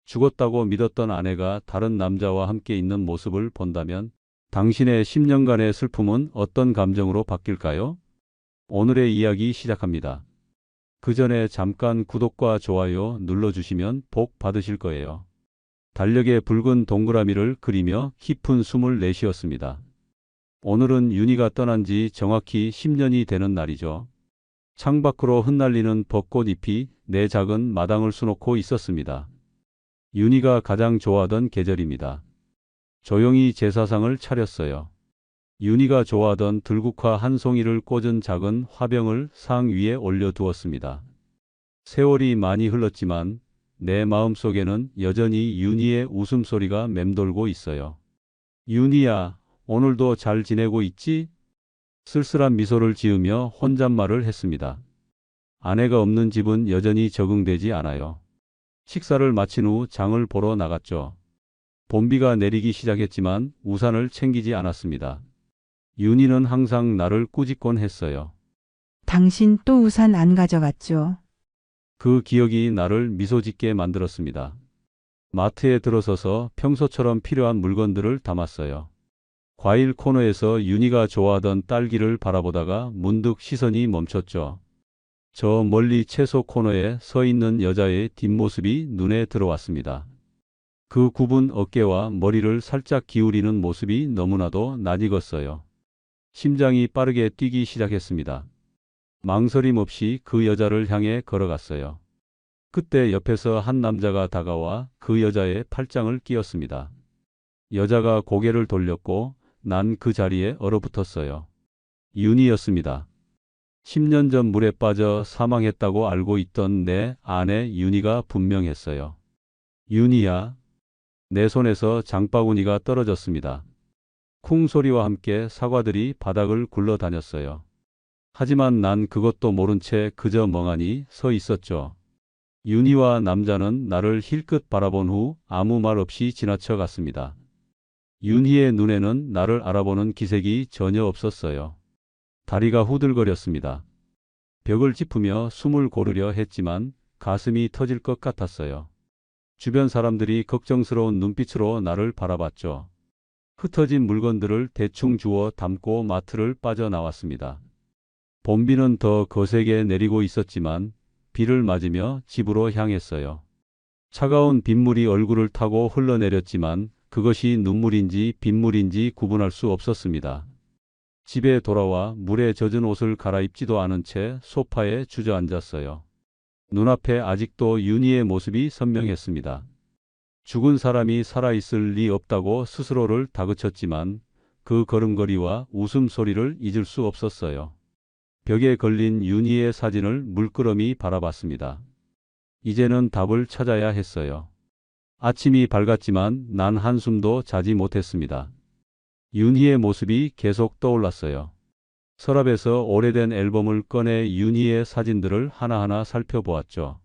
죽었다고 믿었던 아내가 다른 남자와 함께 있는 모습을 본다면 당신의 10년간의 슬픔은 어떤 감정으로 바뀔까요? 오늘의 이야기 시작합니다. 그 전에 잠깐 구독과 좋아요 눌러주시면 복 받으실 거예요. 달력에 붉은 동그라미를 그리며 깊은 숨을 내쉬었습니다. 오늘은 윤희가 떠난 지 정확히 10년이 되는 날이죠. 창밖으로 흩날리는 벚꽃잎이 내 작은 마당을 수놓고 있었습니다. 윤희가 가장 좋아하던 계절입니다. 조용히 제사상을 차렸어요. 윤희가 좋아하던 들국화 한 송이를 꽂은 작은 화병을 상 위에 올려두었습니다. 세월이 많이 흘렀지만 내 마음속에는 여전히 윤희의 웃음소리가 맴돌고 있어요. 윤희야, 오늘도 잘 지내고 있지? 쓸쓸한 미소를 지으며 혼잣말을 했습니다. 아내가 없는 집은 여전히 적응되지 않아요. 식사를 마친 후 장을 보러 나갔죠. 봄비가 내리기 시작했지만 우산을 챙기지 않았습니다. 윤희는 항상 나를 꾸짖곤 했어요. 당신 또 우산 안 가져갔죠? 그 기억이 나를 미소 짓게 만들었습니다. 마트에 들어서서 평소처럼 필요한 물건들을 담았어요. 과일 코너에서 윤희가 좋아하던 딸기를 바라보다가 문득 시선이 멈췄죠. 저 멀리 채소 코너에 서 있는 여자의 뒷모습이 눈에 들어왔습니다. 그 굽은 어깨와 머리를 살짝 기울이는 모습이 너무나도 낯익었어요. 심장이 빠르게 뛰기 시작했습니다. 망설임 없이 그 여자를 향해 걸어갔어요. 그때 옆에서 한 남자가 다가와 그 여자의 팔짱을 끼웠습니다. 여자가 고개를 돌렸고 난 그 자리에 얼어붙었어요. 윤희였습니다. 10년 전 물에 빠져 사망했다고 알고 있던 내 아내 윤희가 분명했어요. 윤희야. 내 손에서 장바구니가 떨어졌습니다. 쿵 소리와 함께 사과들이 바닥을 굴러다녔어요. 하지만 난 그것도 모른 채 그저 멍하니 서 있었죠. 윤희와 남자는 나를 힐끗 바라본 후 아무 말 없이 지나쳐 갔습니다. 윤희의 눈에는 나를 알아보는 기색이 전혀 없었어요. 다리가 후들거렸습니다. 벽을 짚으며 숨을 고르려 했지만 가슴이 터질 것 같았어요. 주변 사람들이 걱정스러운 눈빛으로 나를 바라봤죠. 흩어진 물건들을 대충 주워 담고 마트를 빠져나왔습니다. 봄비는 더 거세게 내리고 있었지만 비를 맞으며 집으로 향했어요. 차가운 빗물이 얼굴을 타고 흘러내렸지만 그것이 눈물인지 빗물인지 구분할 수 없었습니다. 집에 돌아와 물에 젖은 옷을 갈아입지도 않은 채 소파에 주저앉았어요. 눈앞에 아직도 윤희의 모습이 선명했습니다. 죽은 사람이 살아있을 리 없다고 스스로를 다그쳤지만 그 걸음걸이와 웃음소리를 잊을 수 없었어요. 벽에 걸린 윤희의 사진을 물끄러미 바라봤습니다. 이제는 답을 찾아야 했어요. 아침이 밝았지만 난 한숨도 자지 못했습니다. 윤희의 모습이 계속 떠올랐어요. 서랍에서 오래된 앨범을 꺼내 윤희의 사진들을 하나하나 살펴보았죠.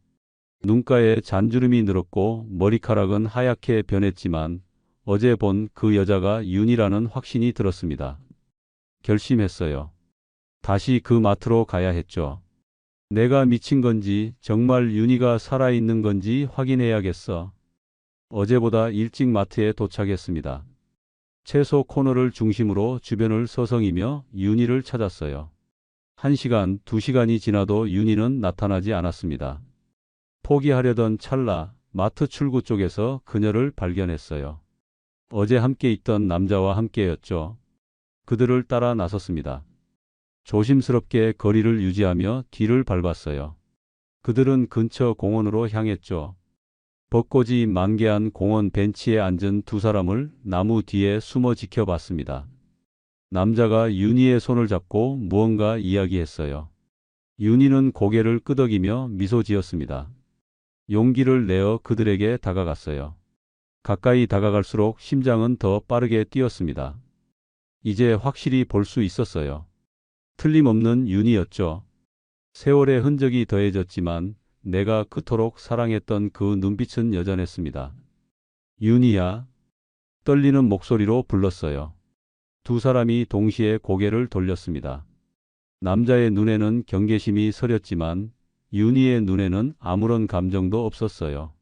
눈가에 잔주름이 늘었고 머리카락은 하얗게 변했지만 어제 본 그 여자가 윤희라는 확신이 들었습니다. 결심했어요. 다시 그 마트로 가야 했죠. 내가 미친 건지 정말 윤희가 살아있는 건지 확인해야겠어. 어제보다 일찍 마트에 도착했습니다. 채소 코너를 중심으로 주변을 서성이며 윤희를 찾았어요. 1시간, 2시간이 지나도 윤희는 나타나지 않았습니다. 포기하려던 찰나 마트 출구 쪽에서 그녀를 발견했어요. 어제 함께 있던 남자와 함께였죠. 그들을 따라 나섰습니다. 조심스럽게 거리를 유지하며 뒤를 밟았어요. 그들은 근처 공원으로 향했죠. 벚꽃이 만개한 공원 벤치에 앉은 두 사람을 나무 뒤에 숨어 지켜봤습니다. 남자가 윤희의 손을 잡고 무언가 이야기했어요. 윤희는 고개를 끄덕이며 미소 지었습니다. 용기를 내어 그들에게 다가갔어요. 가까이 다가갈수록 심장은 더 빠르게 뛰었습니다. 이제 확실히 볼 수 있었어요. 틀림없는 윤희였죠. 세월의 흔적이 더해졌지만 내가 그토록 사랑했던 그 눈빛은 여전했습니다. 윤희야. 떨리는 목소리로 불렀어요. 두 사람이 동시에 고개를 돌렸습니다. 남자의 눈에는 경계심이 서렸지만 윤희의 눈에는 아무런 감정도 없었어요.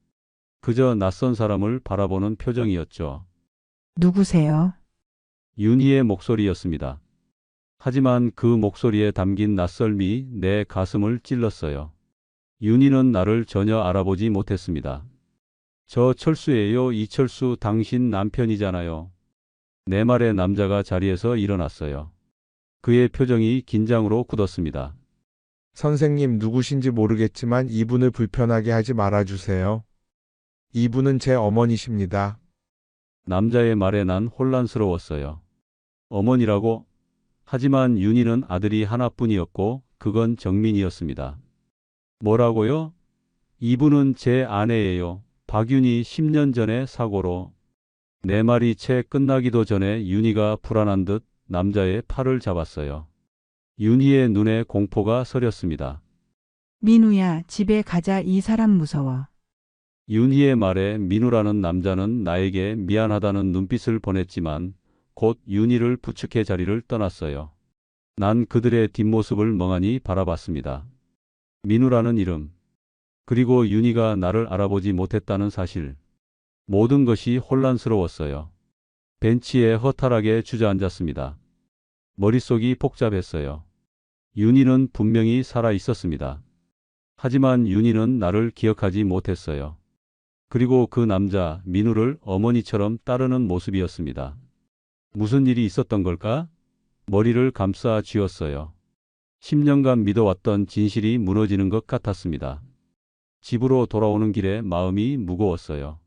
그저 낯선 사람을 바라보는 표정이었죠. 누구세요? 윤희의 목소리였습니다. 하지만 그 목소리에 담긴 낯설미 내 가슴을 찔렀어요. 윤희는 나를 전혀 알아보지 못했습니다. 저 철수예요. 이철수 당신 남편이잖아요. 내 말에 남자가 자리에서 일어났어요. 그의 표정이 긴장으로 굳었습니다. 선생님 누구신지 모르겠지만 이분을 불편하게 하지 말아주세요. 이분은 제 어머니십니다. 남자의 말에 난 혼란스러웠어요. 어머니라고? 하지만 윤희는 아들이 하나뿐이었고 그건 정민이었습니다. 뭐라고요? 이분은 제 아내예요. 박윤희 10년 전에 사고로. 내 말이 채 끝나기도 전에 윤희가 불안한 듯 남자의 팔을 잡았어요. 윤희의 눈에 공포가 서렸습니다. 민우야, 집에 가자. 이 사람 무서워. 윤희의 말에 민우라는 남자는 나에게 미안하다는 눈빛을 보냈지만 곧 윤희를 부축해 자리를 떠났어요. 난 그들의 뒷모습을 멍하니 바라봤습니다. 민우라는 이름, 그리고 윤희가 나를 알아보지 못했다는 사실. 모든 것이 혼란스러웠어요. 벤치에 허탈하게 주저앉았습니다. 머릿속이 복잡했어요. 윤희는 분명히 살아 있었습니다. 하지만 윤희는 나를 기억하지 못했어요. 그리고 그 남자 민우를 어머니처럼 따르는 모습이었습니다. 무슨 일이 있었던 걸까? 머리를 감싸 쥐었어요. 10년간 믿어왔던 진실이 무너지는 것 같았습니다. 집으로 돌아오는 길에 마음이 무거웠어요.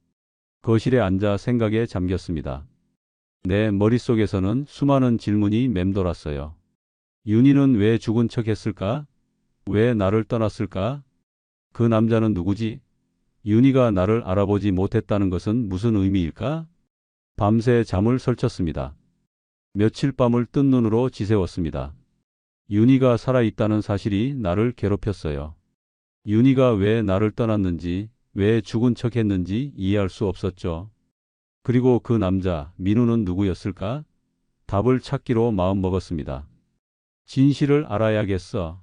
거실에 앉아 생각에 잠겼습니다. 내 머릿속에서는 수많은 질문이 맴돌았어요. 윤희는 왜 죽은 척 했을까? 왜 나를 떠났을까? 그 남자는 누구지? 윤희가 나를 알아보지 못했다는 것은 무슨 의미일까? 밤새 잠을 설쳤습니다. 며칠 밤을 뜬 눈으로 지새웠습니다. 윤희가 살아있다는 사실이 나를 괴롭혔어요. 윤희가 왜 나를 떠났는지, 왜 죽은 척 했는지 이해할 수 없었죠. 그리고 그 남자, 민우는 누구였을까? 답을 찾기로 마음먹었습니다. 진실을 알아야겠어.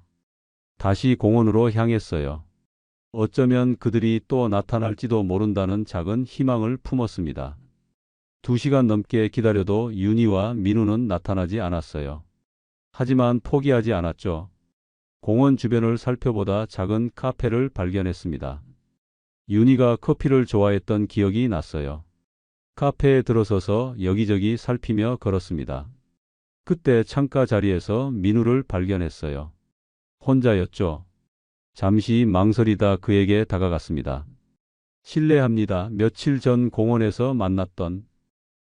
다시 공원으로 향했어요. 어쩌면 그들이 또 나타날지도 모른다는 작은 희망을 품었습니다. 2시간 넘게 기다려도 윤희와 민우는 나타나지 않았어요. 하지만 포기하지 않았죠. 공원 주변을 살펴보다 작은 카페를 발견했습니다. 윤희가 커피를 좋아했던 기억이 났어요. 카페에 들어서서 여기저기 살피며 걸었습니다. 그때 창가 자리에서 민우를 발견했어요. 혼자였죠. 잠시 망설이다 그에게 다가갔습니다. 실례합니다. 며칠 전 공원에서 만났던.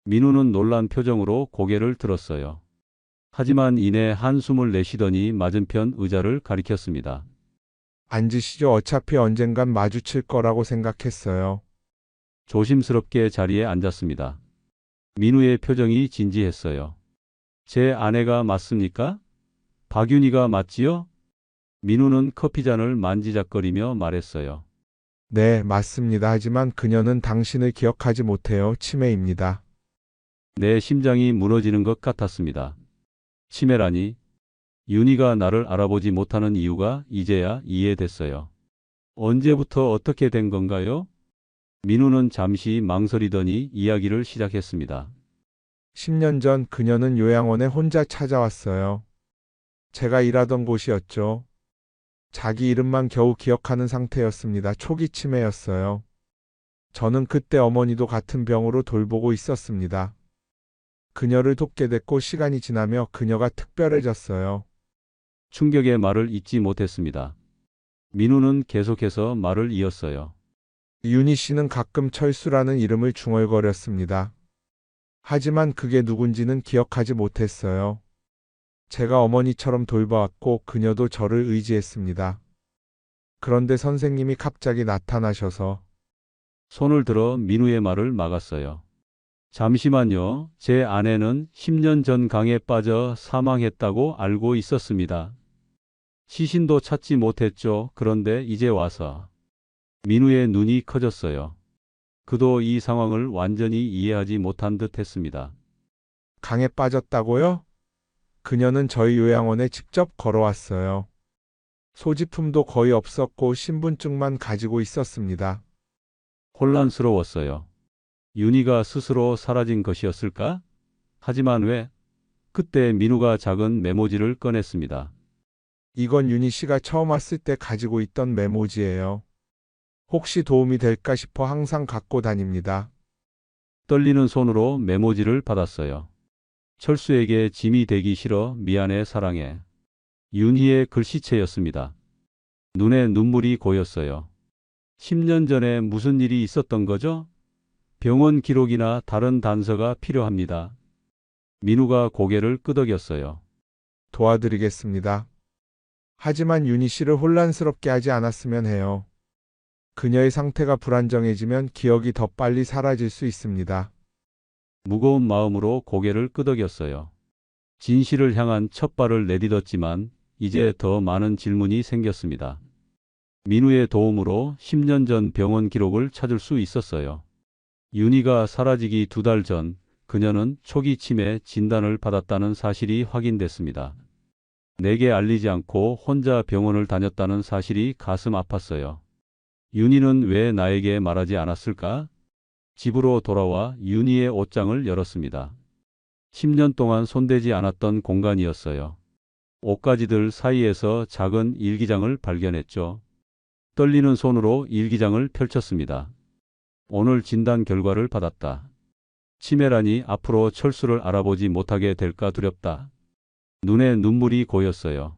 민우는 놀란 표정으로 고개를 들었어요. 하지만 이내 한숨을 내쉬더니 맞은편 의자를 가리켰습니다. 앉으시죠. 어차피 언젠간 마주칠 거라고 생각했어요. 조심스럽게 자리에 앉았습니다. 민우의 표정이 진지했어요. 제 아내가 맞습니까? 박윤희가 맞지요? 민우는 커피잔을 만지작거리며 말했어요. 네, 맞습니다. 하지만 그녀는 당신을 기억하지 못해요. 치매입니다. 내 심장이 무너지는 것 같았습니다. 치매라니? 윤희가 나를 알아보지 못하는 이유가 이제야 이해됐어요. 언제부터 어떻게 된 건가요? 민우는 잠시 망설이더니 이야기를 시작했습니다. 10년 전 그녀는 요양원에 혼자 찾아왔어요. 제가 일하던 곳이었죠. 자기 이름만 겨우 기억하는 상태였습니다. 초기 치매였어요. 저는 그때 어머니도 같은 병으로 돌보고 있었습니다. 그녀를 돕게 됐고 시간이 지나며 그녀가 특별해졌어요. 충격의 말을 잊지 못했습니다. 민우는 계속해서 말을 이었어요. 윤희 씨는 가끔 철수라는 이름을 중얼거렸습니다. 하지만 그게 누군지는 기억하지 못했어요. 제가 어머니처럼 돌봐왔고 그녀도 저를 의지했습니다. 그런데 선생님이 갑자기 나타나셔서 손을 들어 민우의 말을 막았어요. 잠시만요. 제 아내는 10년 전 강에 빠져 사망했다고 알고 있었습니다. 시신도 찾지 못했죠. 그런데 이제 와서. 민우의 눈이 커졌어요. 그도 이 상황을 완전히 이해하지 못한 듯 했습니다. 강에 빠졌다고요? 그녀는 저희 요양원에 직접 걸어왔어요. 소지품도 거의 없었고 신분증만 가지고 있었습니다. 혼란스러웠어요. 윤희가 스스로 사라진 것이었을까? 하지만 왜? 그때 민우가 작은 메모지를 꺼냈습니다. 이건 윤희 씨가 처음 왔을 때 가지고 있던 메모지예요. 혹시 도움이 될까 싶어 항상 갖고 다닙니다. 떨리는 손으로 메모지를 받았어요. 철수에게 짐이 되기 싫어 미안해 사랑해. 윤희의 글씨체였습니다. 눈에 눈물이 고였어요. 10년 전에 무슨 일이 있었던 거죠? 병원 기록이나 다른 단서가 필요합니다. 민우가 고개를 끄덕였어요. 도와드리겠습니다. 하지만 윤희 씨를 혼란스럽게 하지 않았으면 해요. 그녀의 상태가 불안정해지면 기억이 더 빨리 사라질 수 있습니다. 무거운 마음으로 고개를 끄덕였어요. 진실을 향한 첫 발을 내딛었지만 이제 더 많은 질문이 생겼습니다. 민우의 도움으로 10년 전 병원 기록을 찾을 수 있었어요. 윤희가 사라지기 2달 전 그녀는 초기 치매 진단을 받았다는 사실이 확인됐습니다. 내게 알리지 않고 혼자 병원을 다녔다는 사실이 가슴 아팠어요. 윤희는 왜 나에게 말하지 않았을까? 집으로 돌아와 윤희의 옷장을 열었습니다. 10년 동안 손대지 않았던 공간이었어요. 옷가지들 사이에서 작은 일기장을 발견했죠. 떨리는 손으로 일기장을 펼쳤습니다. 오늘 진단 결과를 받았다. 치매라니 앞으로 철수를 알아보지 못하게 될까 두렵다. 눈에 눈물이 고였어요.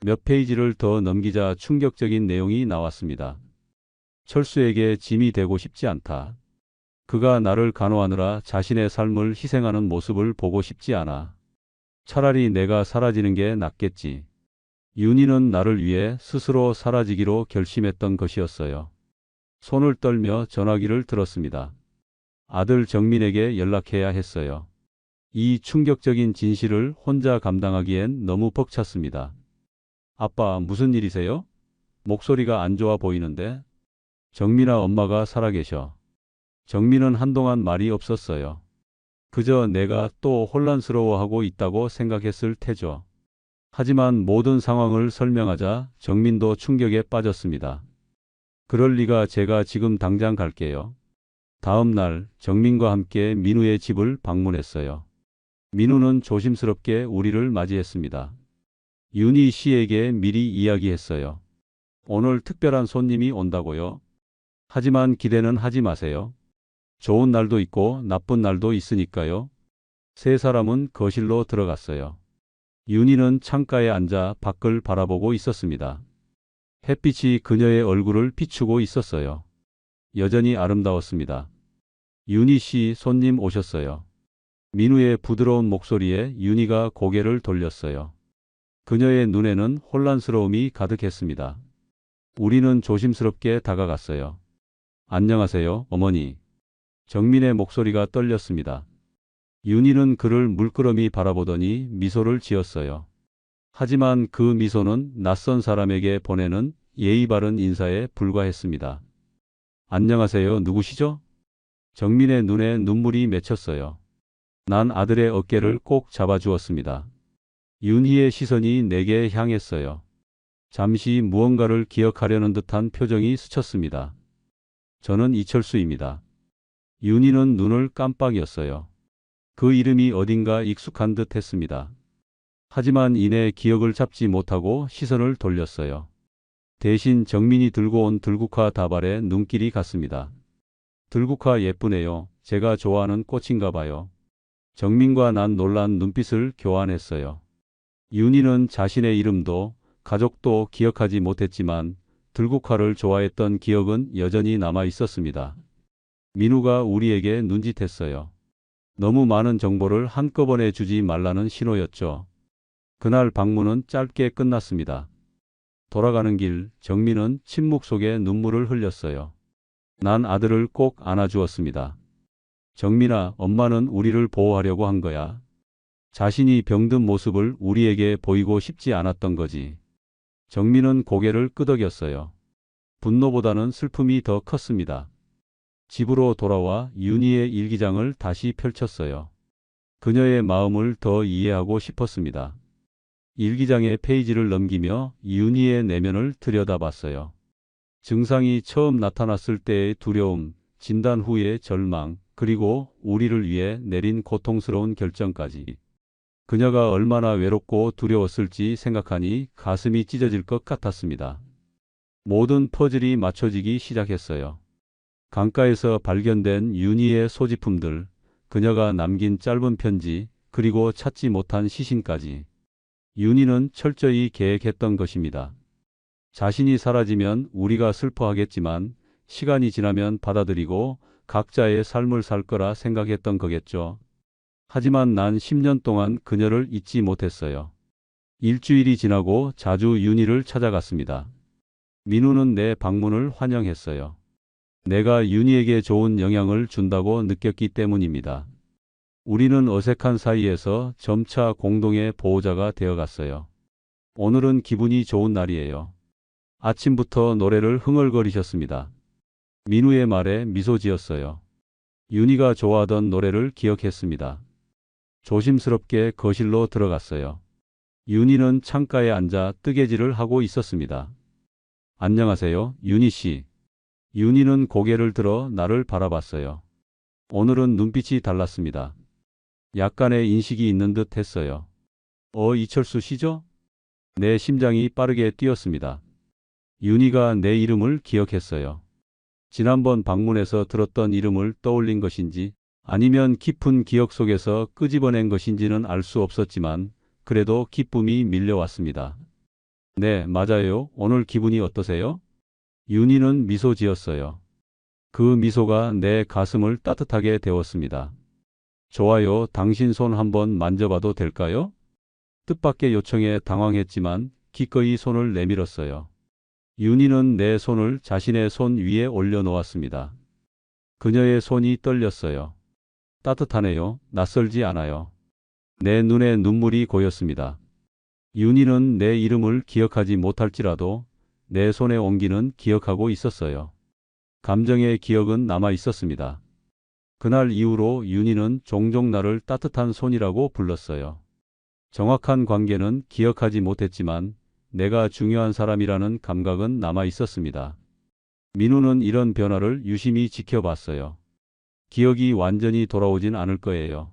몇 페이지를 더 넘기자 충격적인 내용이 나왔습니다. 철수에게 짐이 되고 싶지 않다. 그가 나를 간호하느라 자신의 삶을 희생하는 모습을 보고 싶지 않아. 차라리 내가 사라지는 게 낫겠지. 윤희는 나를 위해 스스로 사라지기로 결심했던 것이었어요. 손을 떨며 전화기를 들었습니다. 아들 정민에게 연락해야 했어요. 이 충격적인 진실을 혼자 감당하기엔 너무 벅찼습니다. 아빠, 무슨 일이세요? 목소리가 안 좋아 보이는데? 정민아, 엄마가 살아계셔. 정민은 한동안 말이 없었어요. 그저 내가 또 혼란스러워하고 있다고 생각했을 테죠. 하지만 모든 상황을 설명하자 정민도 충격에 빠졌습니다. 그럴 리가, 제가 지금 당장 갈게요. 다음 날 정민과 함께 민우의 집을 방문했어요. 민우는 조심스럽게 우리를 맞이했습니다. 윤희 씨에게 미리 이야기했어요. 오늘 특별한 손님이 온다고요. 하지만 기대는 하지 마세요. 좋은 날도 있고 나쁜 날도 있으니까요. 세 사람은 거실로 들어갔어요. 윤희는 창가에 앉아 밖을 바라보고 있었습니다. 햇빛이 그녀의 얼굴을 비추고 있었어요. 여전히 아름다웠습니다. 윤희 씨, 손님 오셨어요. 민우의 부드러운 목소리에 윤희가 고개를 돌렸어요. 그녀의 눈에는 혼란스러움이 가득했습니다. 우리는 조심스럽게 다가갔어요. 안녕하세요, 어머니. 정민의 목소리가 떨렸습니다. 윤희는 그를 물끄러미 바라보더니 미소를 지었어요. 하지만 그 미소는 낯선 사람에게 보내는 예의 바른 인사에 불과했습니다. 안녕하세요, 누구시죠? 정민의 눈에 눈물이 맺혔어요. 난 아들의 어깨를 꼭 잡아주었습니다. 윤희의 시선이 내게 향했어요. 잠시 무언가를 기억하려는 듯한 표정이 스쳤습니다. 저는 이철수입니다. 윤희는 눈을 깜빡였어요. 그 이름이 어딘가 익숙한 듯 했습니다. 하지만 이내 기억을 잡지 못하고 시선을 돌렸어요. 대신 정민이 들고 온 들국화 다발에 눈길이 갔습니다. 들국화 예쁘네요. 제가 좋아하는 꽃인가 봐요. 정민과 난 놀란 눈빛을 교환했어요. 윤희는 자신의 이름도 가족도 기억하지 못했지만 들국화를 좋아했던 기억은 여전히 남아 있었습니다. 민우가 우리에게 눈짓했어요. 너무 많은 정보를 한꺼번에 주지 말라는 신호였죠. 그날 방문은 짧게 끝났습니다. 돌아가는 길, 정민은 침묵 속에 눈물을 흘렸어요. 난 아들을 꼭 안아주었습니다. 정민아, 엄마는 우리를 보호하려고 한 거야. 자신이 병든 모습을 우리에게 보이고 싶지 않았던 거지. 정민은 고개를 끄덕였어요. 분노보다는 슬픔이 더 컸습니다. 집으로 돌아와 윤희의 일기장을 다시 펼쳤어요. 그녀의 마음을 더 이해하고 싶었습니다. 일기장의 페이지를 넘기며 윤희의 내면을 들여다봤어요. 증상이 처음 나타났을 때의 두려움, 진단 후의 절망, 그리고 우리를 위해 내린 고통스러운 결정까지. 그녀가 얼마나 외롭고 두려웠을지 생각하니 가슴이 찢어질 것 같았습니다. 모든 퍼즐이 맞춰지기 시작했어요. 강가에서 발견된 윤희의 소지품들, 그녀가 남긴 짧은 편지, 그리고 찾지 못한 시신까지. 윤희는 철저히 계획했던 것입니다. 자신이 사라지면 우리가 슬퍼하겠지만 시간이 지나면 받아들이고 각자의 삶을 살 거라 생각했던 거겠죠. 하지만 난 10년 동안 그녀를 잊지 못했어요. 일주일이 지나고 자주 윤희를 찾아갔습니다. 민우는 내 방문을 환영했어요. 내가 윤희에게 좋은 영향을 준다고 느꼈기 때문입니다. 우리는 어색한 사이에서 점차 공동의 보호자가 되어갔어요. 오늘은 기분이 좋은 날이에요. 아침부터 노래를 흥얼거리셨습니다. 민우의 말에 미소 지었어요. 윤희가 좋아하던 노래를 기억했습니다. 조심스럽게 거실로 들어갔어요. 윤희는 창가에 앉아 뜨개질을 하고 있었습니다. 안녕하세요, 윤희 씨. 윤희는 고개를 들어 나를 바라봤어요. 오늘은 눈빛이 달랐습니다. 약간의 인식이 있는 듯 했어요. 이철수 씨죠? 내 심장이 빠르게 뛰었습니다. 윤희가 내 이름을 기억했어요. 지난번 방문에서 들었던 이름을 떠올린 것인지 아니면 깊은 기억 속에서 끄집어낸 것인지는 알 수 없었지만 그래도 기쁨이 밀려왔습니다. 네, 맞아요. 오늘 기분이 어떠세요? 윤희는 미소 지었어요. 그 미소가 내 가슴을 따뜻하게 데웠습니다. 좋아요. 당신 손 한번 만져봐도 될까요? 뜻밖의 요청에 당황했지만 기꺼이 손을 내밀었어요. 윤희는 내 손을 자신의 손 위에 올려놓았습니다. 그녀의 손이 떨렸어요. 따뜻하네요. 낯설지 않아요. 내 눈에 눈물이 고였습니다. 윤희는 내 이름을 기억하지 못할지라도 내 손의 온기는 기억하고 있었어요. 감정의 기억은 남아 있었습니다. 그날 이후로 윤희는 종종 나를 따뜻한 손이라고 불렀어요. 정확한 관계는 기억하지 못했지만 내가 중요한 사람이라는 감각은 남아 있었습니다. 민우는 이런 변화를 유심히 지켜봤어요. 기억이 완전히 돌아오진 않을 거예요.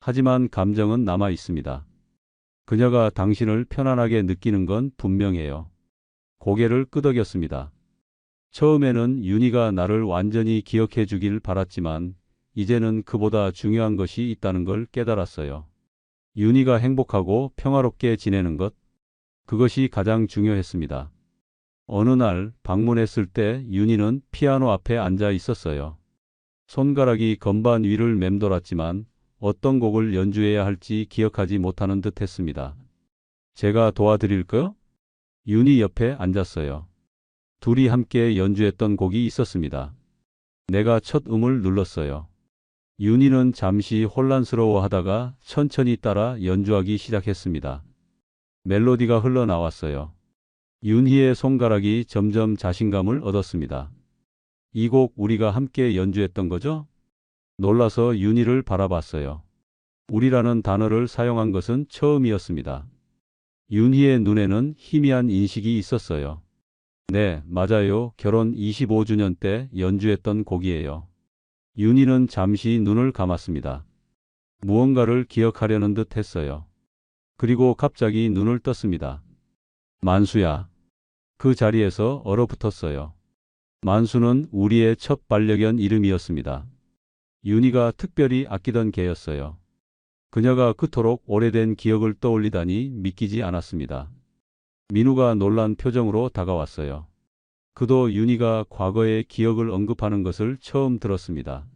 하지만 감정은 남아 있습니다. 그녀가 당신을 편안하게 느끼는 건 분명해요. 고개를 끄덕였습니다. 처음에는 윤희가 나를 완전히 기억해 주길 바랐지만 이제는 그보다 중요한 것이 있다는 걸 깨달았어요. 윤희가 행복하고 평화롭게 지내는 것, 그것이 가장 중요했습니다. 어느 날 방문했을 때 윤희는 피아노 앞에 앉아 있었어요. 손가락이 건반 위를 맴돌았지만 어떤 곡을 연주해야 할지 기억하지 못하는 듯 했습니다. 제가 도와드릴까요? 윤희 옆에 앉았어요. 둘이 함께 연주했던 곡이 있었습니다. 내가 첫 음을 눌렀어요. 윤희는 잠시 혼란스러워하다가 천천히 따라 연주하기 시작했습니다. 멜로디가 흘러나왔어요. 윤희의 손가락이 점점 자신감을 얻었습니다. 이 곡 우리가 함께 연주했던 거죠? 놀라서 윤희를 바라봤어요. 우리라는 단어를 사용한 것은 처음이었습니다. 윤희의 눈에는 희미한 인식이 있었어요. 네, 맞아요. 결혼 25주년 때 연주했던 곡이에요. 윤희는 잠시 눈을 감았습니다. 무언가를 기억하려는 듯 했어요. 그리고 갑자기 눈을 떴습니다. 만수야. 그 자리에서 얼어붙었어요. 만수는 우리의 첫 반려견 이름이었습니다. 윤희가 특별히 아끼던 개였어요. 그녀가 그토록 오래된 기억을 떠올리다니 믿기지 않았습니다. 민우가 놀란 표정으로 다가왔어요. 그도 윤희가 과거의 기억을 언급하는 것을 처음 들었습니다.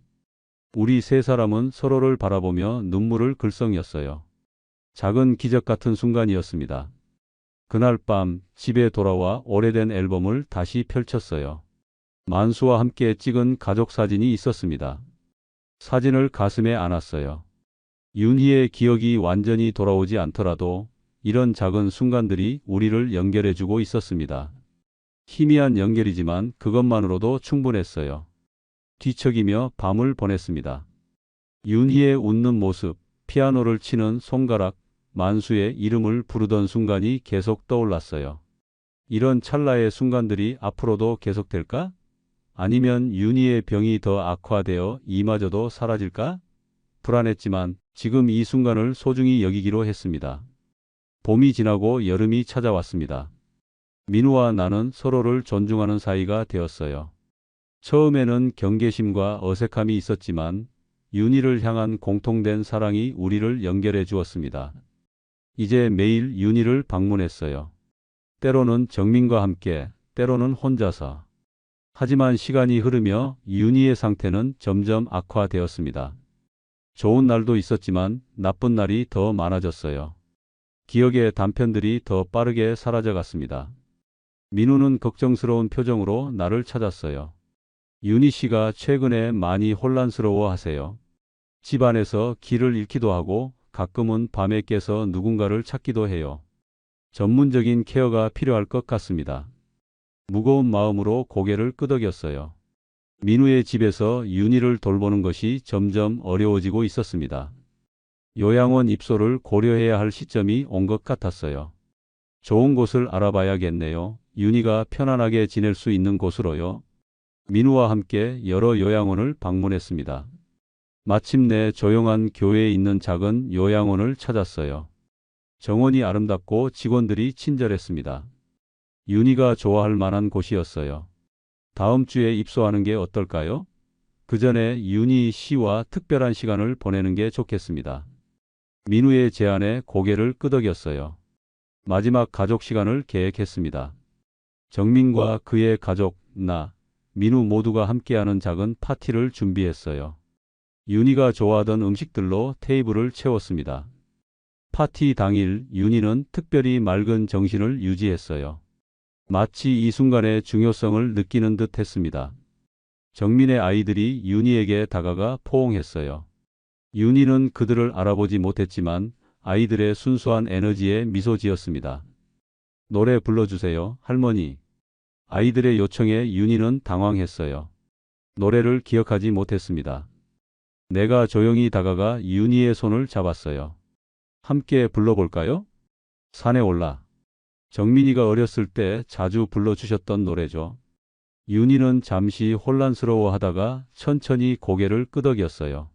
우리 세 사람은 서로를 바라보며 눈물을 글썽였어요. 작은 기적 같은 순간이었습니다. 그날 밤 집에 돌아와 오래된 앨범을 다시 펼쳤어요. 만수와 함께 찍은 가족 사진이 있었습니다. 사진을 가슴에 안았어요. 윤희의 기억이 완전히 돌아오지 않더라도 이런 작은 순간들이 우리를 연결해주고 있었습니다. 희미한 연결이지만 그것만으로도 충분했어요. 뒤척이며 밤을 보냈습니다. 윤희의 웃는 모습, 피아노를 치는 손가락, 만수의 이름을 부르던 순간이 계속 떠올랐어요. 이런 찰나의 순간들이 앞으로도 계속될까? 아니면 윤희의 병이 더 악화되어 이마저도 사라질까? 불안했지만 지금 이 순간을 소중히 여기기로 했습니다. 봄이 지나고 여름이 찾아왔습니다. 민우와 나는 서로를 존중하는 사이가 되었어요. 처음에는 경계심과 어색함이 있었지만 윤희를 향한 공통된 사랑이 우리를 연결해 주었습니다. 이제 매일 윤희를 방문했어요. 때로는 정민과 함께, 때로는 혼자서. 하지만 시간이 흐르며 윤희의 상태는 점점 악화되었습니다. 좋은 날도 있었지만 나쁜 날이 더 많아졌어요. 기억의 단편들이 더 빠르게 사라져갔습니다. 민우는 걱정스러운 표정으로 나를 찾았어요. 윤희 씨가 최근에 많이 혼란스러워 하세요. 집안에서 길을 잃기도 하고 가끔은 밤에 깨서 누군가를 찾기도 해요. 전문적인 케어가 필요할 것 같습니다. 무거운 마음으로 고개를 끄덕였어요. 민우의 집에서 윤희를 돌보는 것이 점점 어려워지고 있었습니다. 요양원 입소를 고려해야 할 시점이 온 것 같았어요. 좋은 곳을 알아봐야겠네요. 윤희가 편안하게 지낼 수 있는 곳으로요. 민우와 함께 여러 요양원을 방문했습니다. 마침내 조용한 교회에 있는 작은 요양원을 찾았어요. 정원이 아름답고 직원들이 친절했습니다. 윤희가 좋아할 만한 곳이었어요. 다음 주에 입소하는 게 어떨까요? 그 전에 윤희 씨와 특별한 시간을 보내는 게 좋겠습니다. 민우의 제안에 고개를 끄덕였어요. 마지막 가족 시간을 계획했습니다. 정민과 그의 가족, 나, 민우 모두가 함께하는 작은 파티를 준비했어요. 윤희가 좋아하던 음식들로 테이블을 채웠습니다. 파티 당일 윤희는 특별히 맑은 정신을 유지했어요. 마치 이 순간의 중요성을 느끼는 듯 했습니다. 정민의 아이들이 윤희에게 다가가 포옹했어요. 윤희는 그들을 알아보지 못했지만 아이들의 순수한 에너지에 미소 지었습니다. 노래 불러주세요, 할머니. 아이들의 요청에 윤희는 당황했어요. 노래를 기억하지 못했습니다. 내가 조용히 다가가 윤희의 손을 잡았어요. 함께 불러볼까요? 산에 올라. 정민이가 어렸을 때 자주 불러주셨던 노래죠. 윤희는 잠시 혼란스러워하다가 천천히 고개를 끄덕였어요.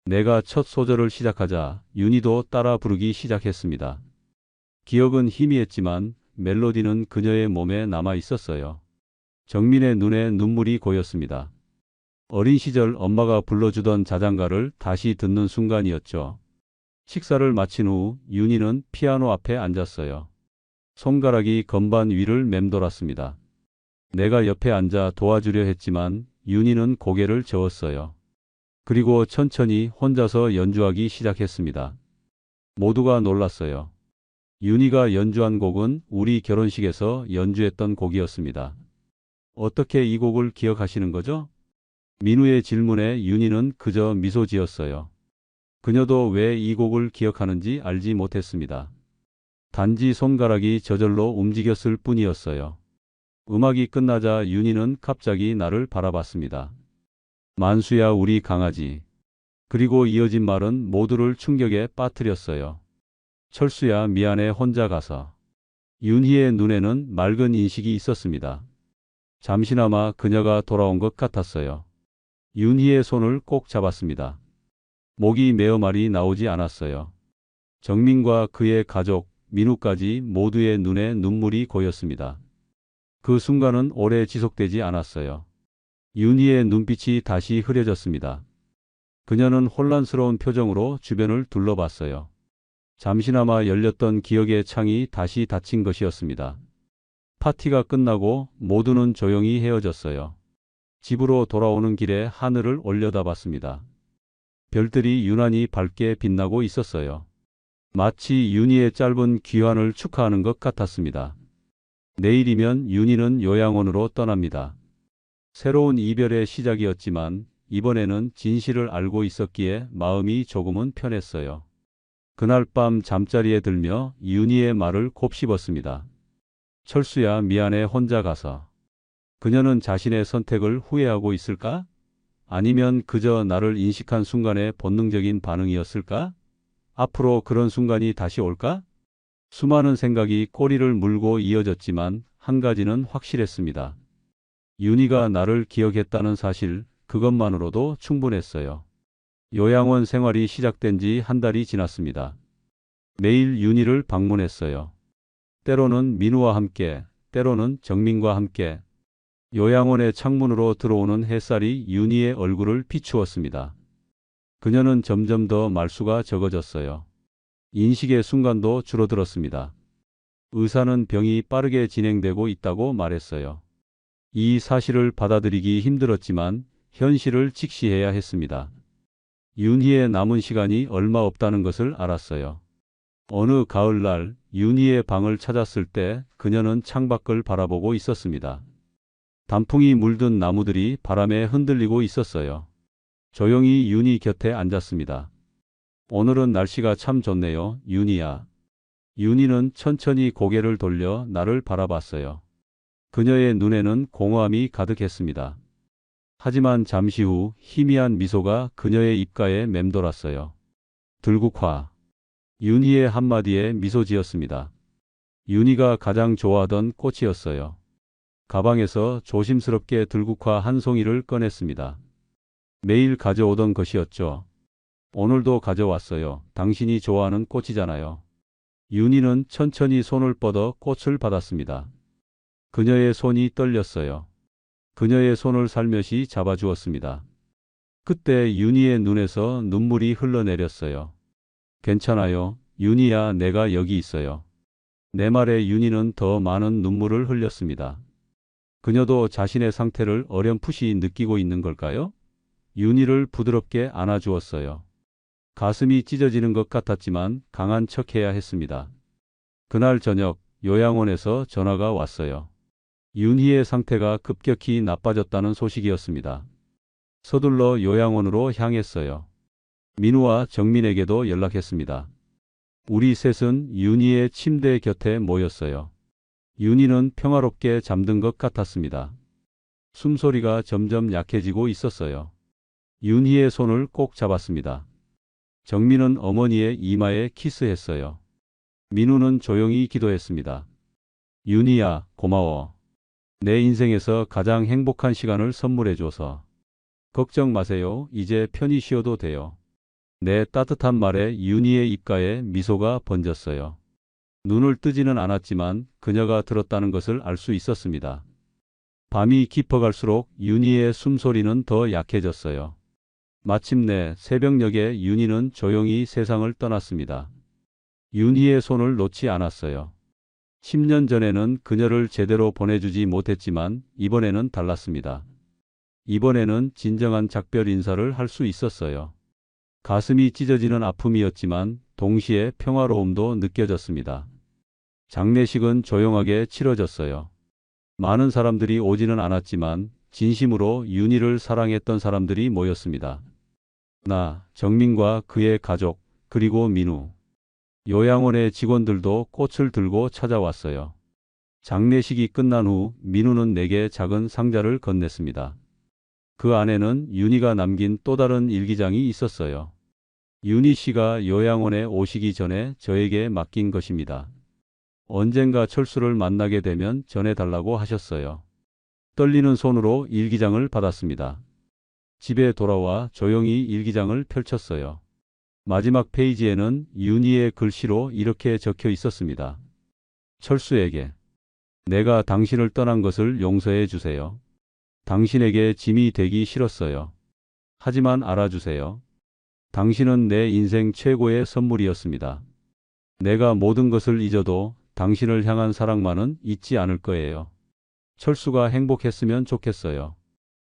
내가 첫 소절을 시작하자 윤희도 따라 부르기 시작했습니다. 기억은 희미했지만 멜로디는 그녀의 몸에 남아 있었어요. 정민의 눈에 눈물이 고였습니다. 어린 시절 엄마가 불러주던 자장가를 다시 듣는 순간이었죠. 식사를 마친 후 윤희는 피아노 앞에 앉았어요. 손가락이 건반 위를 맴돌았습니다. 내가 옆에 앉아 도와주려 했지만 윤희는 고개를 저었어요. 그리고 천천히 혼자서 연주하기 시작했습니다. 모두가 놀랐어요. 윤희가 연주한 곡은 우리 결혼식에서 연주했던 곡이었습니다. 어떻게 이 곡을 기억하시는 거죠? 민우의 질문에 윤희는 그저 미소 지었어요. 그녀도 왜 이 곡을 기억하는지 알지 못했습니다. 단지 손가락이 저절로 움직였을 뿐이었어요. 음악이 끝나자 윤희는 갑자기 나를 바라봤습니다. 만수야 우리 강아지. 그리고 이어진 말은 모두를 충격에 빠뜨렸어요. 철수야 미안해 혼자 가서. 윤희의 눈에는 맑은 인식이 있었습니다. 잠시나마 그녀가 돌아온 것 같았어요. 윤희의 손을 꼭 잡았습니다. 목이 메어 말이 나오지 않았어요. 정민과 그의 가족, 민우까지 모두의 눈에 눈물이 고였습니다. 그 순간은 오래 지속되지 않았어요. 윤희의 눈빛이 다시 흐려졌습니다. 그녀는 혼란스러운 표정으로 주변을 둘러봤어요. 잠시나마 열렸던 기억의 창이 다시 닫힌 것이었습니다. 파티가 끝나고 모두는 조용히 헤어졌어요. 집으로 돌아오는 길에 하늘을 올려다봤습니다. 별들이 유난히 밝게 빛나고 있었어요. 마치 윤희의 짧은 귀환을 축하하는 것 같았습니다. 내일이면 윤희는 요양원으로 떠납니다. 새로운 이별의 시작이었지만 이번에는 진실을 알고 있었기에 마음이 조금은 편했어요. 그날 밤 잠자리에 들며 윤희의 말을 곱씹었습니다. 철수야 미안해 혼자 가서. 그녀는 자신의 선택을 후회하고 있을까? 아니면 그저 나를 인식한 순간의 본능적인 반응이었을까? 앞으로 그런 순간이 다시 올까? 수많은 생각이 꼬리를 물고 이어졌지만 한 가지는 확실했습니다. 윤희가 나를 기억했다는 사실, 그것만으로도 충분했어요. 요양원 생활이 시작된 지 한 달이 지났습니다. 매일 윤희를 방문했어요. 때로는 민우와 함께, 때로는 정민과 함께. 요양원의 창문으로 들어오는 햇살이 윤희의 얼굴을 비추었습니다. 그녀는 점점 더 말수가 적어졌어요. 인식의 순간도 줄어들었습니다. 의사는 병이 빠르게 진행되고 있다고 말했어요. 이 사실을 받아들이기 힘들었지만 현실을 직시해야 했습니다. 윤희의 남은 시간이 얼마 없다는 것을 알았어요. 어느 가을날 윤희의 방을 찾았을 때 그녀는 창밖을 바라보고 있었습니다. 단풍이 물든 나무들이 바람에 흔들리고 있었어요. 조용히 윤희 곁에 앉았습니다. 오늘은 날씨가 참 좋네요, 윤희야. 윤희는 천천히 고개를 돌려 나를 바라봤어요. 그녀의 눈에는 공허함이 가득했습니다. 하지만 잠시 후 희미한 미소가 그녀의 입가에 맴돌았어요. 들국화. 윤희의 한마디에 미소 지었습니다. 윤희가 가장 좋아하던 꽃이었어요. 가방에서 조심스럽게 들국화 한 송이를 꺼냈습니다. 매일 가져오던 것이었죠. 오늘도 가져왔어요. 당신이 좋아하는 꽃이잖아요. 윤희는 천천히 손을 뻗어 꽃을 받았습니다. 그녀의 손이 떨렸어요. 그녀의 손을 살며시 잡아주었습니다. 그때 윤희의 눈에서 눈물이 흘러내렸어요. 괜찮아요, 윤희야, 내가 여기 있어요. 내 말에 윤희는 더 많은 눈물을 흘렸습니다. 그녀도 자신의 상태를 어렴풋이 느끼고 있는 걸까요? 윤희를 부드럽게 안아주었어요. 가슴이 찢어지는 것 같았지만 강한 척해야 했습니다. 그날 저녁 요양원에서 전화가 왔어요. 윤희의 상태가 급격히 나빠졌다는 소식이었습니다. 서둘러 요양원으로 향했어요. 민우와 정민에게도 연락했습니다. 우리 셋은 윤희의 침대 곁에 모였어요. 윤희는 평화롭게 잠든 것 같았습니다. 숨소리가 점점 약해지고 있었어요. 윤희의 손을 꼭 잡았습니다. 정민은 어머니의 이마에 키스했어요. 민우는 조용히 기도했습니다. 윤희야, 고마워. 내 인생에서 가장 행복한 시간을 선물해줘서. 걱정 마세요. 이제 편히 쉬어도 돼요. 내 따뜻한 말에 윤희의 입가에 미소가 번졌어요. 눈을 뜨지는 않았지만 그녀가 들었다는 것을 알 수 있었습니다. 밤이 깊어갈수록 윤희의 숨소리는 더 약해졌어요. 마침내 새벽녘에 윤희는 조용히 세상을 떠났습니다. 윤희의 손을 놓지 않았어요. 10년 전에는 그녀를 제대로 보내주지 못했지만 이번에는 달랐습니다. 이번에는 진정한 작별 인사를 할 수 있었어요. 가슴이 찢어지는 아픔이었지만 동시에 평화로움도 느껴졌습니다. 장례식은 조용하게 치러졌어요. 많은 사람들이 오지는 않았지만 진심으로 윤희를 사랑했던 사람들이 모였습니다. 나, 정민과 그의 가족, 그리고 민우. 요양원의 직원들도 꽃을 들고 찾아왔어요. 장례식이 끝난 후 민우는 내게 작은 상자를 건넸습니다. 그 안에는 윤희가 남긴 또 다른 일기장이 있었어요. 윤희 씨가 요양원에 오시기 전에 저에게 맡긴 것입니다. 언젠가 철수를 만나게 되면 전해달라고 하셨어요. 떨리는 손으로 일기장을 받았습니다. 집에 돌아와 조용히 일기장을 펼쳤어요. 마지막 페이지에는 윤희의 글씨로 이렇게 적혀 있었습니다. 철수에게. 내가 당신을 떠난 것을 용서해 주세요. 당신에게 짐이 되기 싫었어요. 하지만 알아주세요. 당신은 내 인생 최고의 선물이었습니다. 내가 모든 것을 잊어도 당신을 향한 사랑만은 잊지 않을 거예요. 철수가 행복했으면 좋겠어요.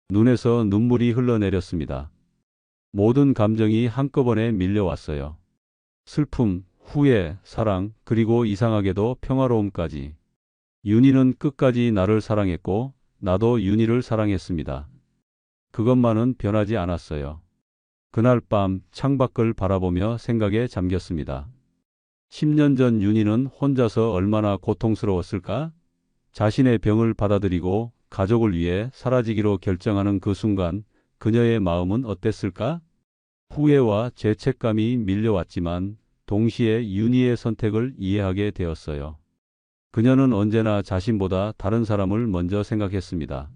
눈에서 눈물이 흘러내렸습니다. 모든 감정이 한꺼번에 밀려왔어요. 슬픔, 후회, 사랑, 그리고 이상하게도 평화로움까지. 윤희는 끝까지 나를 사랑했고 나도 윤희를 사랑했습니다. 그것만은 변하지 않았어요. 그날 밤 창밖을 바라보며 생각에 잠겼습니다. 10년 전 윤희는 혼자서 얼마나 고통스러웠을까? 자신의 병을 받아들이고 가족을 위해 사라지기로 결정하는 그 순간 그녀의 마음은 어땠을까? 후회와 죄책감이 밀려왔지만 동시에 윤희의 선택을 이해하게 되었어요. 그녀는 언제나 자신보다 다른 사람을 먼저 생각했습니다.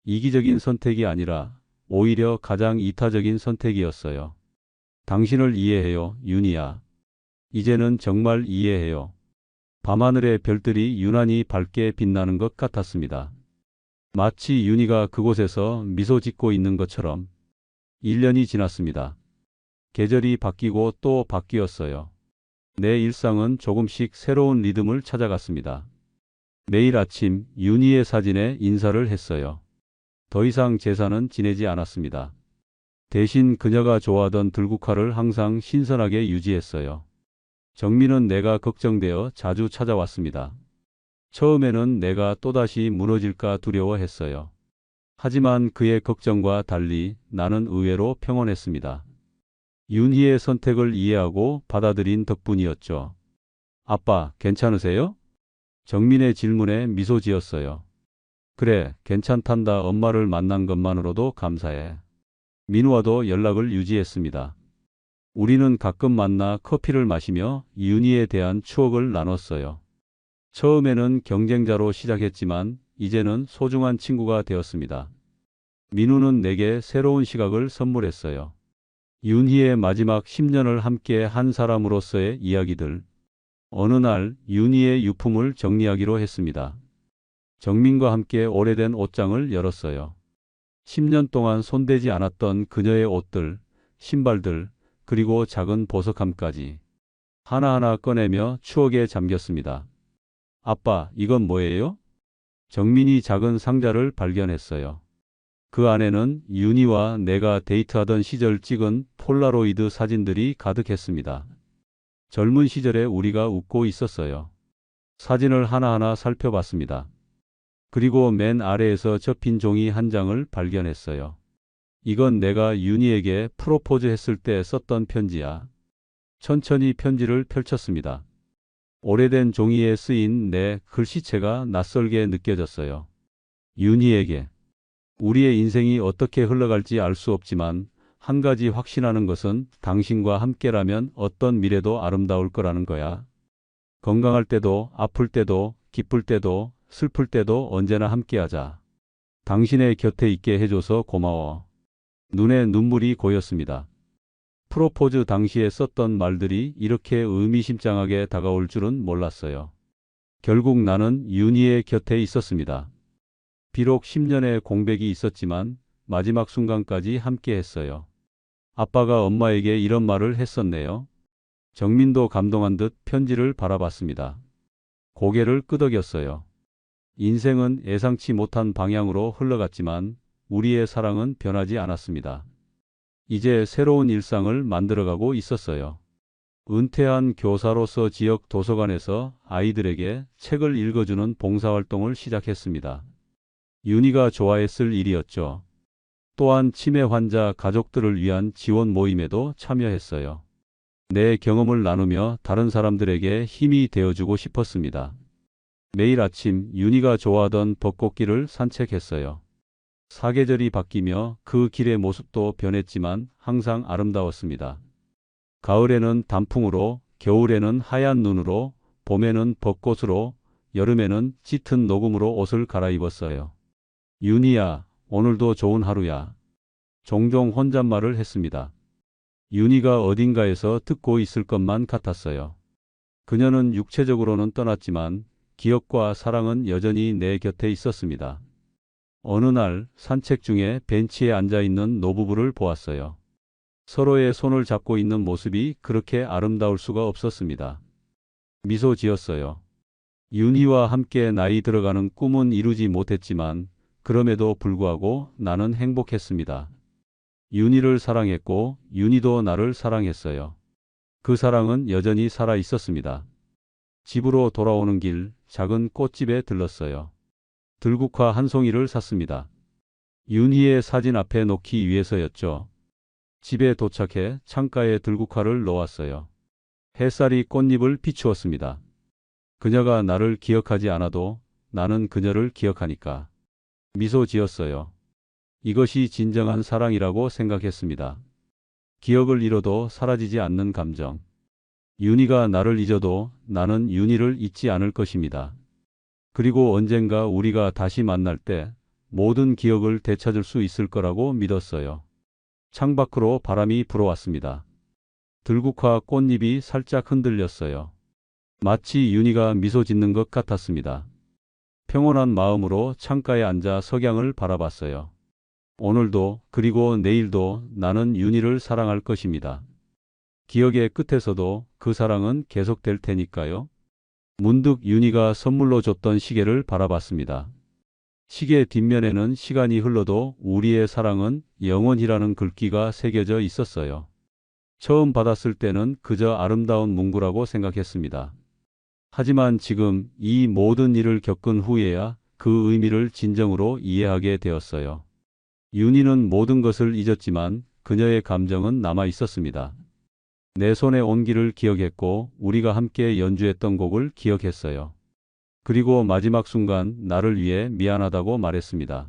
이기적인 선택이 아니라 오히려 가장 이타적인 선택이었어요. 당신을 이해해요, 윤희야. 이제는 정말 이해해요. 밤하늘의 별들이 유난히 밝게 빛나는 것 같았습니다. 마치 윤희가 그곳에서 미소 짓고 있는 것처럼. 1년이 지났습니다. 계절이 바뀌고 또 바뀌었어요. 내 일상은 조금씩 새로운 리듬을 찾아갔습니다. 매일 아침 윤희의 사진에 인사를 했어요. 더 이상 제사는 지내지 않았습니다. 대신 그녀가 좋아하던 들국화를 항상 신선하게 유지했어요. 정민은 내가 걱정되어 자주 찾아왔습니다. 처음에는 내가 또다시 무너질까 두려워했어요. 하지만 그의 걱정과 달리 나는 의외로 평온했습니다. 윤희의 선택을 이해하고 받아들인 덕분이었죠. 아빠, 괜찮으세요? 정민의 질문에 미소 지었어요. 그래, 괜찮단다. 엄마를 만난 것만으로도 감사해. 민우와도 연락을 유지했습니다. 우리는 가끔 만나 커피를 마시며 윤희에 대한 추억을 나눴어요. 처음에는 경쟁자로 시작했지만 이제는 소중한 친구가 되었습니다. 민우는 내게 새로운 시각을 선물했어요. 윤희의 마지막 10년을 함께 한 사람으로서의 이야기들. 어느 날 윤희의 유품을 정리하기로 했습니다. 정민과 함께 오래된 옷장을 열었어요. 10년 동안 손대지 않았던 그녀의 옷들, 신발들, 그리고 작은 보석함까지 하나하나 꺼내며 추억에 잠겼습니다. 아빠, 이건 뭐예요? 정민이 작은 상자를 발견했어요. 그 안에는 윤희와 내가 데이트하던 시절 찍은 폴라로이드 사진들이 가득했습니다. 젊은 시절에 우리가 웃고 있었어요. 사진을 하나하나 살펴봤습니다. 그리고 맨 아래에서 접힌 종이 한 장을 발견했어요. 이건 내가 윤희에게 프로포즈 했을 때 썼던 편지야. 천천히 편지를 펼쳤습니다. 오래된 종이에 쓰인 내 글씨체가 낯설게 느껴졌어요. 윤희에게. 우리의 인생이 어떻게 흘러갈지 알 수 없지만 한 가지 확신하는 것은 당신과 함께라면 어떤 미래도 아름다울 거라는 거야. 건강할 때도 아플 때도 기쁠 때도 슬플 때도 언제나 함께하자. 당신의 곁에 있게 해줘서 고마워. 눈에 눈물이 고였습니다. 프로포즈 당시에 썼던 말들이 이렇게 의미심장하게 다가올 줄은 몰랐어요. 결국 나는 윤희의 곁에 있었습니다. 비록 10년의 공백이 있었지만 마지막 순간까지 함께 했어요. 아빠가 엄마에게 이런 말을 했었네요. 정민도 감동한 듯 편지를 바라봤습니다. 고개를 끄덕였어요. 인생은 예상치 못한 방향으로 흘러갔지만 우리의 사랑은 변하지 않았습니다. 이제 새로운 일상을 만들어가고 있었어요. 은퇴한 교사로서 지역 도서관에서 아이들에게 책을 읽어주는 봉사활동을 시작했습니다. 윤희가 좋아했을 일이었죠. 또한 치매 환자 가족들을 위한 지원 모임에도 참여했어요. 내 경험을 나누며 다른 사람들에게 힘이 되어주고 싶었습니다. 매일 아침 윤희가 좋아하던 벚꽃길을 산책했어요. 사계절이 바뀌며 그 길의 모습도 변했지만 항상 아름다웠습니다. 가을에는 단풍으로, 겨울에는 하얀 눈으로, 봄에는 벚꽃으로, 여름에는 짙은 녹음으로 옷을 갈아입었어요. 윤희야, 오늘도 좋은 하루야. 종종 혼잣말을 했습니다. 윤희가 어딘가에서 듣고 있을 것만 같았어요. 그녀는 육체적으로는 떠났지만 기억과 사랑은 여전히 내 곁에 있었습니다. 어느 날 산책 중에 벤치에 앉아있는 노부부를 보았어요. 서로의 손을 잡고 있는 모습이 그렇게 아름다울 수가 없었습니다. 미소 지었어요. 윤희와 함께 나이 들어가는 꿈은 이루지 못했지만 그럼에도 불구하고 나는 행복했습니다. 윤희를 사랑했고 윤희도 나를 사랑했어요. 그 사랑은 여전히 살아 있었습니다. 집으로 돌아오는 길 작은 꽃집에 들렀어요. 들국화 한 송이를 샀습니다. 윤희의 사진 앞에 놓기 위해서였죠. 집에 도착해 창가에 들국화를 놓았어요. 햇살이 꽃잎을 비추었습니다. 그녀가 나를 기억하지 않아도 나는 그녀를 기억하니까. 미소 지었어요. 이것이 진정한 사랑이라고 생각했습니다. 기억을 잃어도 사라지지 않는 감정. 윤희가 나를 잊어도 나는 윤희를 잊지 않을 것입니다. 그리고 언젠가 우리가 다시 만날 때 모든 기억을 되찾을 수 있을 거라고 믿었어요. 창밖으로 바람이 불어왔습니다. 들국화 꽃잎이 살짝 흔들렸어요. 마치 윤희가 미소 짓는 것 같았습니다. 평온한 마음으로 창가에 앉아 석양을 바라봤어요. 오늘도 그리고 내일도 나는 윤희를 사랑할 것입니다. 기억의 끝에서도 그 사랑은 계속될 테니까요. 문득 윤희가 선물로 줬던 시계를 바라봤습니다. 시계 뒷면에는 시간이 흘러도 우리의 사랑은 영원이라는 글귀가 새겨져 있었어요. 처음 받았을 때는 그저 아름다운 문구라고 생각했습니다. 하지만 지금 이 모든 일을 겪은 후에야 그 의미를 진정으로 이해하게 되었어요. 윤희는 모든 것을 잊었지만 그녀의 감정은 남아 있었습니다. 내 손의 온기를 기억했고 우리가 함께 연주했던 곡을 기억했어요. 그리고 마지막 순간 나를 위해 미안하다고 말했습니다.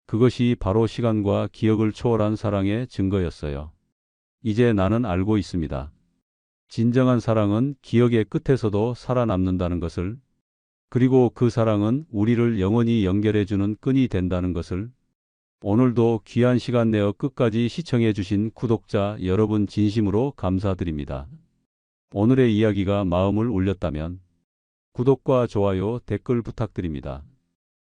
그것이 바로 시간과 기억을 초월한 사랑의 증거였어요. 이제 나는 알고 있습니다. 진정한 사랑은 기억의 끝에서도 살아남는다는 것을, 그리고 그 사랑은 우리를 영원히 연결해주는 끈이 된다는 것을. 오늘도 귀한 시간 내어 끝까지 시청해 주신 구독자 여러분 진심으로 감사드립니다. 오늘의 이야기가 마음을 울렸다면 구독과 좋아요, 댓글 부탁드립니다.